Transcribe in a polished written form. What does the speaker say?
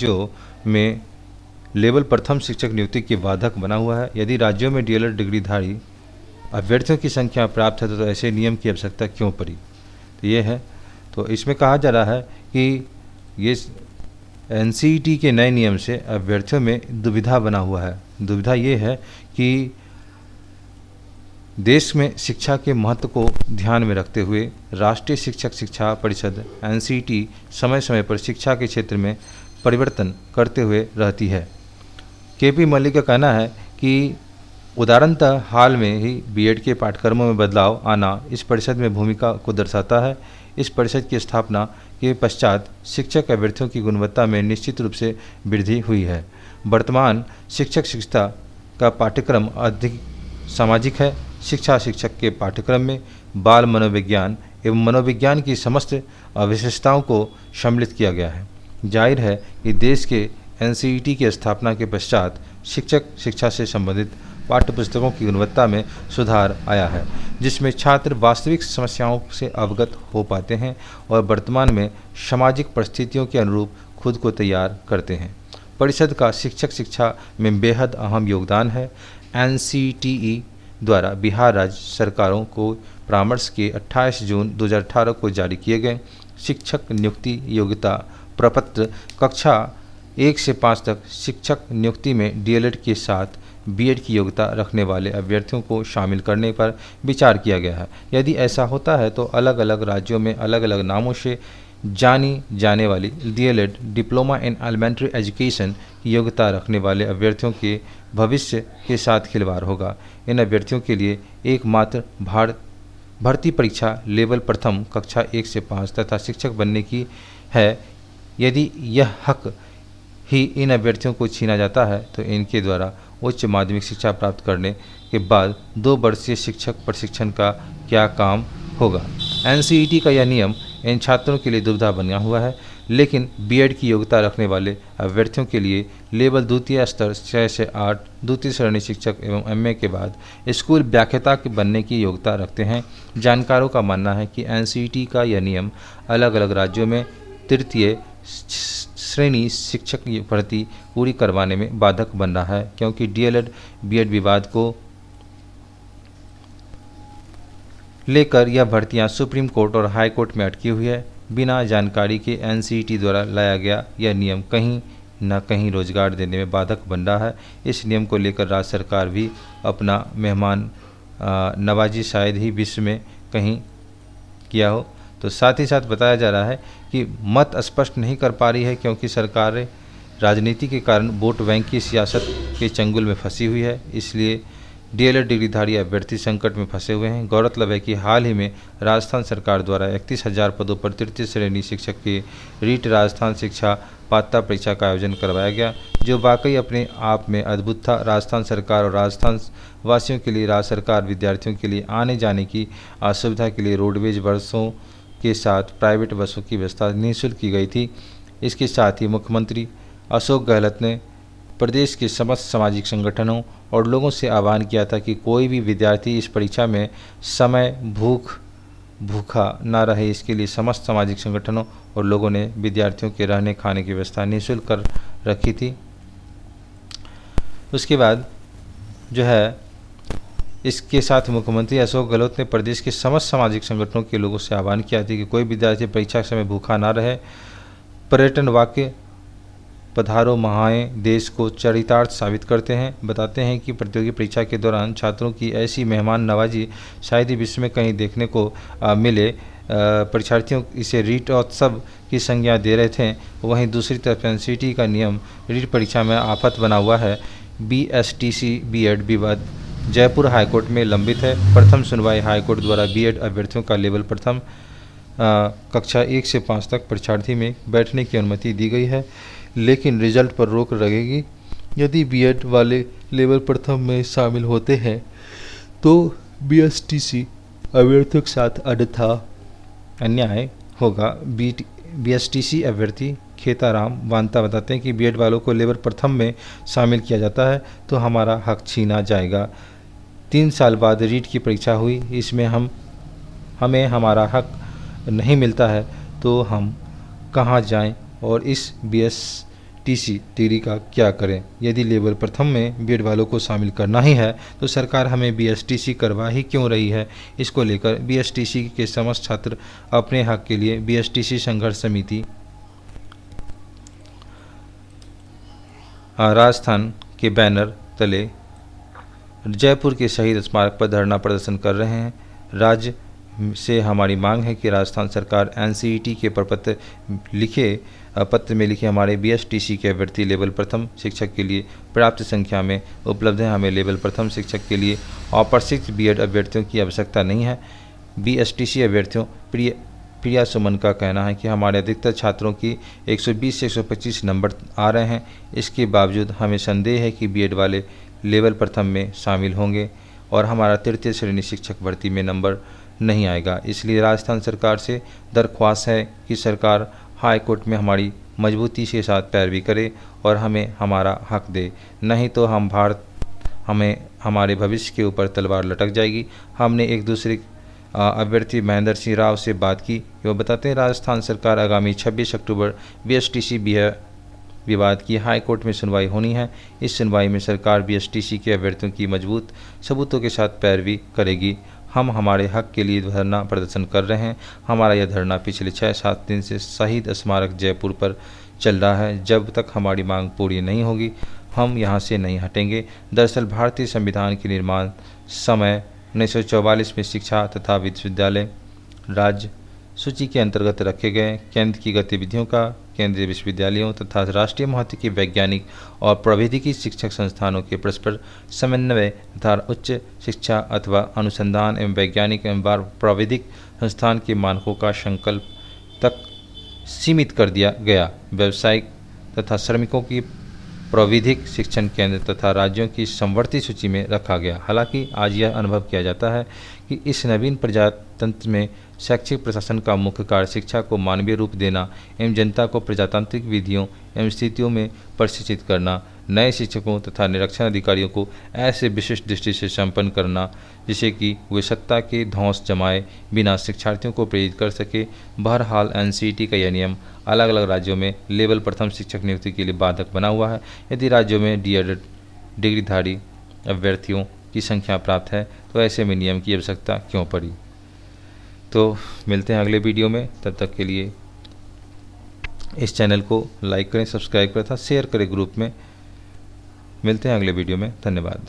राज्यों में लेवल प्रथम शिक्षक नियुक्ति की बाधक बना हुआ है। यदि राज्यों में डीएलएड डिग्रीधारी अभ्यर्थियों की संख्या प्राप्त है तो ऐसे नियम की आवश्यकता क्यों पड़ी। तो ये है, तो इसमें कहा जा रहा है कि ये एनसीईटी के नए नियम से अभ्यर्थियों में दुविधा बना हुआ है। दुविधा ये है कि देश में शिक्षा के महत्व को ध्यान में रखते हुए राष्ट्रीय शिक्षक शिक्षा परिषद एनसीईटी समय समय पर शिक्षा के क्षेत्र में परिवर्तन करते हुए रहती है। केपी मल्लिक का कहना है कि उदाहरणतः हाल में ही बीएड के पाठ्यक्रमों में बदलाव आना इस परिषद में भूमिका को दर्शाता है। इस परिषद की स्थापना के पश्चात शिक्षक अभ्यर्थियों की गुणवत्ता में निश्चित रूप से वृद्धि हुई है। वर्तमान शिक्षक शिक्षा का पाठ्यक्रम अधिक सामाजिक है। शिक्षक के पाठ्यक्रम में बाल मनोविज्ञान एवं मनोविज्ञान की समस्त विशेषताओं को सम्मिलित किया गया है। जाहिर है कि देश के एनसीईटी की स्थापना के पश्चात शिक्षक शिक्षा से संबंधित पाठ्यपुस्तकों की गुणवत्ता में सुधार आया है, जिसमें छात्र वास्तविक समस्याओं से अवगत हो पाते हैं और वर्तमान में सामाजिक परिस्थितियों के अनुरूप खुद को तैयार करते हैं। परिषद का शिक्षक शिक्षा में बेहद अहम योगदान है। एनसीटीई द्वारा बिहार राज्य सरकारों को परामर्श के 28 जून 2018 को जारी किए गए शिक्षक नियुक्ति योग्यता प्रपत्र कक्षा 1 से 5 तक शिक्षक नियुक्ति में डीएलएड के साथ बीएड की योग्यता रखने वाले अभ्यर्थियों को शामिल करने पर विचार किया गया है। यदि ऐसा होता है तो अलग अलग राज्यों में अलग अलग नामों से जानी जाने वाली DElEd diploma in elementary education की योग्यता रखने वाले अभ्यर्थियों के भविष्य के साथ खिलवाड़ होगा। इन अभ्यर्थियों के लिए एकमात्र भर्ती परीक्षा लेवल प्रथम कक्षा 1 से 5 तथा शिक्षक बनने की है। यदि यह हक ही इन अभ्यर्थियों को छीना जाता है तो इनके द्वारा उच्च माध्यमिक शिक्षा प्राप्त करने के बाद 2 वर्षीय शिक्षक प्रशिक्षण का क्या काम होगा। एनसीईटी का यह नियम इन छात्रों के लिए दुविधा बना हुआ है, लेकिन बीएड की योग्यता रखने वाले अभ्यर्थियों के लिए लेवल द्वितीय स्तर 6 से 8 द्वितीय श्रेणी शिक्षक एवं एमए के बाद स्कूल व्याख्याता के बनने की योग्यता रखते हैं। जानकारों का मानना है कि एनसीईटी का यह नियम अलग अलग राज्यों में तृतीय श्रेणी शिक्षक भर्ती पूरी करवाने में बाधक बन रहा है, क्योंकि डीएलएड बीएड विवाद को लेकर यह भर्तियां सुप्रीम कोर्ट और हाई कोर्ट में अटकी हुई है। बिना जानकारी के एनसीईटी द्वारा लाया गया यह नियम कहीं न कहीं रोजगार देने में बाधक बन रहा है। इस नियम को लेकर राज्य सरकार भी अपना मेहमान नवाजी शायद ही विश्व में कहीं किया हो। तो साथ ही साथ बताया जा रहा है कि मत स्पष्ट नहीं कर पा रही है, क्योंकि सरकार राजनीति के कारण वोट बैंक की सियासत के चंगुल में फंसी हुई है। इसलिए डीएलएड डिग्रीधारी अभ्यर्थी संकट में फंसे हुए हैं। गौरतलब है कि हाल ही में राजस्थान सरकार द्वारा 31,000 पदों पर तृतीय श्रेणी शिक्षक के रीट राजस्थान शिक्षा पात्रता परीक्षा का आयोजन करवाया गया, जो वाकई अपने आप में अद्भुत था। राजस्थान सरकार और राजस्थान वासियों के लिए राज्य सरकार विद्यार्थियों के लिए आने जाने की असुविधा के लिए रोडवेज बसों के साथ प्राइवेट बसों की व्यवस्था निःशुल्क की गई थी। इसके साथ ही मुख्यमंत्री अशोक गहलोत ने प्रदेश के समस्त सामाजिक संगठनों और लोगों से आह्वान किया था कि कोई भी विद्यार्थी इस परीक्षा में समय भूखा न रहे। इसके लिए समस्त सामाजिक संगठनों और लोगों ने विद्यार्थियों के रहने खाने की व्यवस्था निःशुल्क कर रखी थी। उसके बाद जो है, इसके साथ मुख्यमंत्री अशोक गहलोत ने प्रदेश के समस्त सामाजिक संगठनों के लोगों से आह्वान किया था कि कोई विद्यार्थी परीक्षा समय भूखा ना रहे। पर्यटन वाक्य पधारो महाएं देश को चरितार्थ साबित करते हैं। बताते हैं कि प्रतियोगी परीक्षा के दौरान छात्रों की ऐसी मेहमान नवाजी शायद ही विश्व में कहीं देखने को मिले। परीक्षार्थियों इसे रीट उत्सव की संज्ञा दे रहे थे। वहीं दूसरी तरफ एनसीईटी का नियम रीट परीक्षा में आफत बना हुआ है। बीएसटीसी बीएड विवाद जयपुर हाईकोर्ट में लंबित है। प्रथम सुनवाई हाईकोर्ट द्वारा बीएड अभ्यर्थियों का लेवल प्रथम कक्षा 1 से 5 तक परीक्षार्थी में बैठने की अनुमति दी गई है, लेकिन रिजल्ट पर रोक लगेगी। यदि बीएड वाले लेवल प्रथम में शामिल होते हैं तो बीएसटीसी अभ्यर्थियों के साथ अन्यथा अन्याय होगा। बीएसटीसी अभ्यर्थी खेताराम वांता बताते हैं कि बीएड वालों को लेवल प्रथम में शामिल किया जाता है तो हमारा हक छीना जाएगा। 3 साल बाद रीट की परीक्षा हुई, इसमें हमें हमारा हक नहीं मिलता है तो हम कहाँ जाएं और इस टीसी डिग्री का क्या करें। यदि लेवल प्रथम में बीएड वालों को शामिल करना ही है तो सरकार हमें बीएसटीसी करवा ही क्यों रही है। इसको लेकर बीएसटीसी के समस्त छात्र अपने हक के लिए बीएसटीसी संघर्ष समिति राजस्थान के बैनर तले जयपुर के शहीद स्मारक पर धरना प्रदर्शन कर रहे हैं। राज्य से हमारी मांग है कि राजस्थान सरकार एनसीईटी के पत्र में लिखे हमारे बीएसटीसी के अभ्यर्थी लेवल प्रथम शिक्षक के लिए पर्याप्त संख्या में उपलब्ध है। हमें लेवल प्रथम शिक्षक के लिए अप्रशिक्षित बीएड अभ्यर्थियों की आवश्यकता नहीं है। बीएसटीसी अभ्यर्थियों प्रिया सुमन का कहना है कि हमारे अधिकतर छात्रों की 120 से 125 नंबर आ रहे हैं। इसके बावजूद हमें संदेह है कि बीएड वाले लेवल प्रथम में शामिल होंगे और हमारा तृतीय श्रेणी शिक्षक भर्ती में नंबर नहीं आएगा। इसलिए राजस्थान सरकार से दरख्वास्त है कि सरकार हाई कोर्ट में हमारी मजबूती के साथ पैरवी करे और हमें हमारा हक दे, नहीं तो हमें हमारे भविष्य के ऊपर तलवार लटक जाएगी। हमने एक दूसरे अभ्यर्थी महेंद्र सिंह राव से बात की। वो बताते हैं राजस्थान सरकार आगामी 26 अक्टूबर बीएसटीसी विवाद की हाई कोर्ट में सुनवाई होनी है। इस सुनवाई में सरकार बीएसटीसी के अभ्यर्थियों की मजबूत सबूतों के साथ पैरवी करेगी। हम हमारे हक के लिए धरना प्रदर्शन कर रहे हैं। हमारा यह धरना पिछले 6-7 दिन से शहीद स्मारक जयपुर पर चल रहा है। जब तक हमारी मांग पूरी नहीं होगी हम यहाँ से नहीं हटेंगे। दरअसल भारतीय संविधान के निर्माण समय 1944 में शिक्षा तथा विश्वविद्यालय राज्य सूची के अंतर्गत रखे गए केंद्र की गतिविधियों का केंद्रीय विश्वविद्यालयों तथा राष्ट्रीय महत्व के वैज्ञानिक और प्रौद्योगिकी शिक्षक संस्थानों के परस्पर समन्वय तथा उच्च शिक्षा अथवा अनुसंधान एवं वैज्ञानिक एवं प्रौद्योगिक संस्थान के मानकों का संकल्प तक सीमित कर दिया गया। व्यावसायिक तथा श्रमिकों की प्रौद्योगिक शिक्षण केंद्र तथा राज्यों की समवर्ती सूची में रखा गया। हालांकि आज यह अनुभव किया जाता है कि इस नवीन प्रजातंत्र में शैक्षिक प्रशासन का मुख्य कार्य शिक्षा को मानवीय रूप देना एवं जनता को प्रजातांत्रिक विधियों एवं स्थितियों में प्रशिक्षित करना, नए शिक्षकों तथा निरीक्षण अधिकारियों को ऐसे विशिष्ट दृष्टि से संपन्न करना जिससे कि वे सत्ता के धौंस जमाए बिना शिक्षार्थियों को प्रेरित कर सके। बहरहाल एनसीईटी का यह नियम अलग अलग राज्यों में लेवल प्रथम शिक्षक नियुक्ति के लिए बाधक बना हुआ है। यदि राज्यों में डीएड डिग्रीधारी अभ्यर्थियों की संख्या प्राप्त है तो ऐसे में नियम की आवश्यकता क्यों पड़ी। तो मिलते हैं अगले वीडियो में, तब तक के लिए इस चैनल को लाइक करें, सब्सक्राइब करें तथा शेयर करें ग्रुप में। मिलते हैं अगले वीडियो में। धन्यवाद।